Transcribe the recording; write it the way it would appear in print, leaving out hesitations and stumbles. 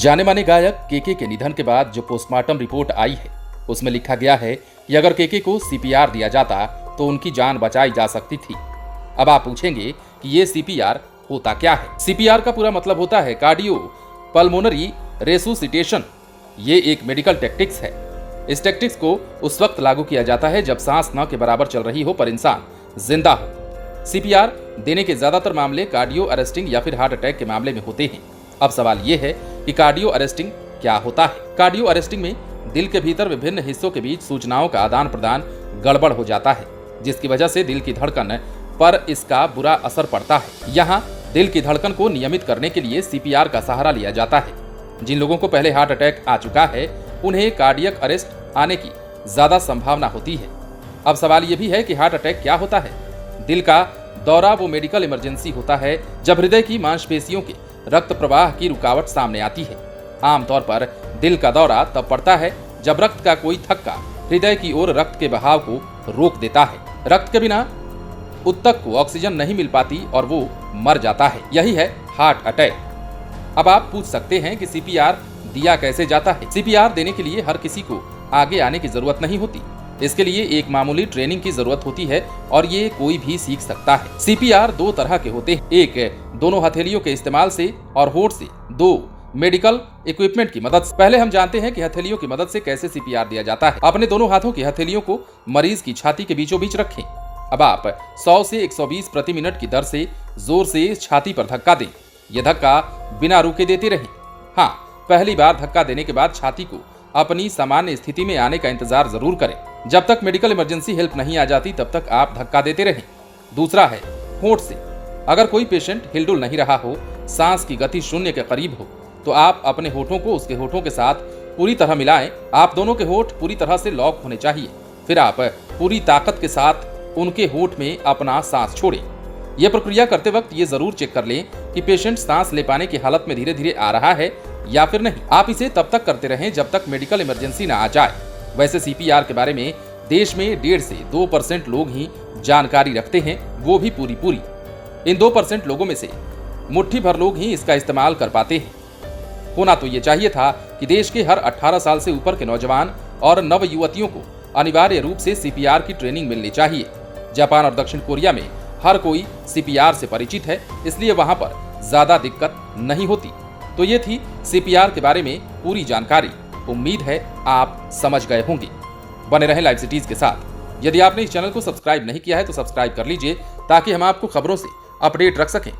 जाने माने गायक केके के निधन के बाद जो पोस्टमार्टम रिपोर्ट आई है उसमें लिखा गया है कि अगर केके को सीपीआर दिया जाता तो उनकी जान बचाई जा सकती थी। अब आप पूछेंगे कि ये सीपीआर होता क्या है। सीपीआर का पूरा मतलब होता है कार्डियो पल्मोनरी रेसुसिटेशन। ये एक मेडिकल टेक्टिक्स है। इस टेक्टिक्स को उस वक्त लागू किया जाता है जब सांस न के बराबर चल रही हो पर इंसान जिंदा हो। सीपीआर देने के ज्यादातर मामले कार्डियो अरेस्टिंग या फिर हार्ट अटैक के मामले में होते हैं। अब सवाल ये है कि कार्डियो अरेस्टिंग क्या होता है। कार्डियो अरेस्टिंग में दिल के भीतर विभिन्न हिस्सों के बीच सूचनाओं का आदान प्रदान गड़बड़ हो जाता है, जिसकी वजह से दिल की धड़कन पर इसका बुरा असर पड़ता है। यहाँ दिल की धड़कन को नियमित करने के लिए सीपीआर का सहारा लिया जाता है। जिन लोगों को पहले हार्ट अटैक आ चुका है उन्हें कार्डियक अरेस्ट आने की ज्यादा संभावना होती है। अब सवाल यह भी है कि हार्ट अटैक क्या होता है। दिल का दौरा वो मेडिकल इमरजेंसी होता है जब हृदय की मांसपेशियों के रक्त प्रवाह की रुकावट सामने आती है। आमतौर पर दिल का दौरा तब पड़ता है जब रक्त का कोई थक्का हृदय की ओर रक्त के बहाव को रोक देता है। रक्त के बिना ऊतक को ऑक्सीजन नहीं मिल पाती और वो मर जाता है। यही है हार्ट अटैक। अब आप पूछ सकते हैं कि सीपीआर दिया कैसे जाता है। सीपीआर देने के लिए हर किसी को आगे आने की जरूरत नहीं होती। इसके लिए एक मामूली ट्रेनिंग की जरूरत होती है और ये कोई भी सीख सकता है। सीपीआर दो तरह के होते हैं, एक दोनों हथेलियों के इस्तेमाल से और होंठ से, दो मेडिकल इक्विपमेंट की मदद से। पहले हम जानते हैं कि हथेलियों की मदद से कैसे सीपीआर दिया जाता है। अपने दोनों हाथों की हथेलियों को मरीज की छाती के बीचों बीच रखें। अब आप 100 से 120 प्रति मिनट की दर से जोर से छाती पर धक्का दें। यह धक्का बिना रुके देते रहें। हाँ, पहली बार धक्का देने के बाद छाती को अपनी सामान्य स्थिति में आने का इंतजार जरूर करें। जब तक मेडिकल इमरजेंसी हेल्प नहीं आ जाती तब तक आप धक्का देते रहें। दूसरा है होंठ से। अगर कोई पेशेंट हिलडुल नहीं रहा हो, सांस की गति शून्य के करीब हो, तो आप अपने होठों को उसके होठों के साथ पूरी तरह मिलाएं। आप दोनों के होठ पूरी तरह से लॉक होने चाहिए। फिर आप पूरी ताकत के साथ उनके होठ में अपना सांस छोड़ें। यह प्रक्रिया करते वक्त ये जरूर चेक कर लें कि पेशेंट सांस ले पाने की हालत में धीरे धीरे आ रहा है या फिर नहीं। आप इसे तब तक करते रहें जब तक मेडिकल इमरजेंसी ना आ जाए। वैसे सीपीआर के बारे में देश में 1.5 से 2% लोग ही जानकारी रखते हैं, वो भी पूरी। इन 2% लोगों में से मुट्ठी भर लोग ही इसका इस्तेमाल कर पाते हैं। होना तो ये चाहिए था कि देश के हर 18 साल से ऊपर के नौजवान और नव युवतियों को अनिवार्य रूप से सीपीआर की ट्रेनिंग मिलनी चाहिए। जापान और दक्षिण कोरिया में हर कोई सीपीआर से परिचित है, इसलिए वहां पर ज्यादा दिक्कत नहीं होती। तो ये थी सीपीआर के बारे में पूरी जानकारी। उम्मीद है आप समझ गए होंगे। बने रहें लाइव सिटीज के साथ। यदि आपने इस चैनल को सब्सक्राइब नहीं किया है तो सब्सक्राइब कर लीजिए ताकि हम आपको खबरों से अपडेट रख सकें।